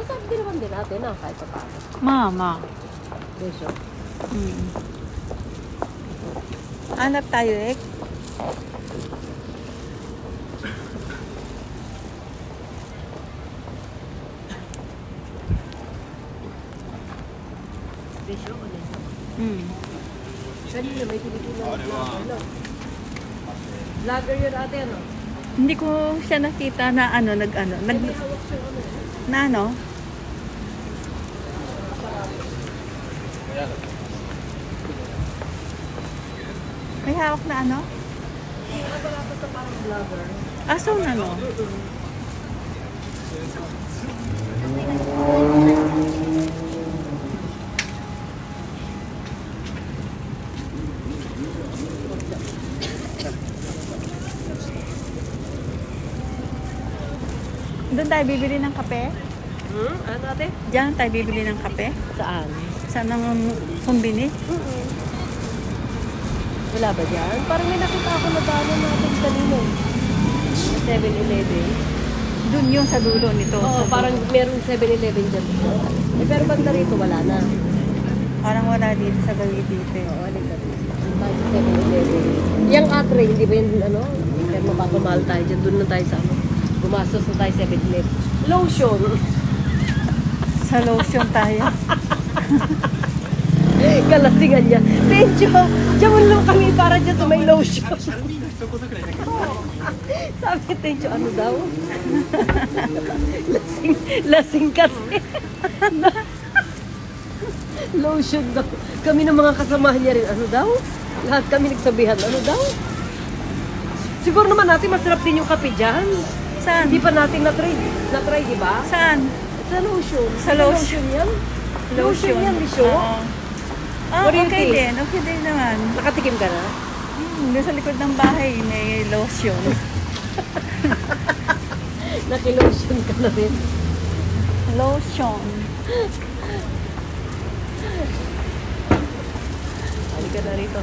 Masabi din naman din natin na kahit pa paano. Mama. Presyo. Hanap tayo eh. Presyo ko din. Kanina may Pilipino na vlogger yun ate, ano? Hindi ko siya nakita na ano, May hawak siya, ano? na ano? May hawak na ano? Wala pa sa parang vlogger. Aso na no? Doon tayo bibili ng kape? Ano ate? Diyan tayo bibili ng kape? Saan? Sa nang kumbini? Wala ba dyan? Parang may nakita ako na daanan natin kanina. 7-Eleven. Doon yung sa dulo nito. Oo, sa parang dulo. meron 7-Eleven dyan. Pero banda rito, wala na. Parang wala dito sa gawin dito. Oo, alin na rin. Tayo sa 7-Eleven. Yung atre, hindi ba yun, ano? Pero mapapamahal tayo dyan. Doon na tayo sa ano. Gumastos na tayo 7-Eleven. Lotion. Sa lotion tayo. Kalasingan niya. Tencho, diyan mo lang kami para dyan sa may lotion. Sabi Tencho, ano daw? lasing kasi. Lotion daw. Kami ng mga kasamahan niya rin, ano daw? Lahat kami nagsabihan, ano daw? Siguro naman natin masarap din yung kape dyan. Saan? Hindi pa natin na-try, di ba? Saan? Sa lotion. Sa lotion. Lotion yan? Lotion yan, Lisho. Oo. Ah, What do you okay think? din. Okay din naman. Nakatikim ka na? Doon sa likod ng bahay may lotion. Nakilotion ka na rin. Lotion. Halika na rito.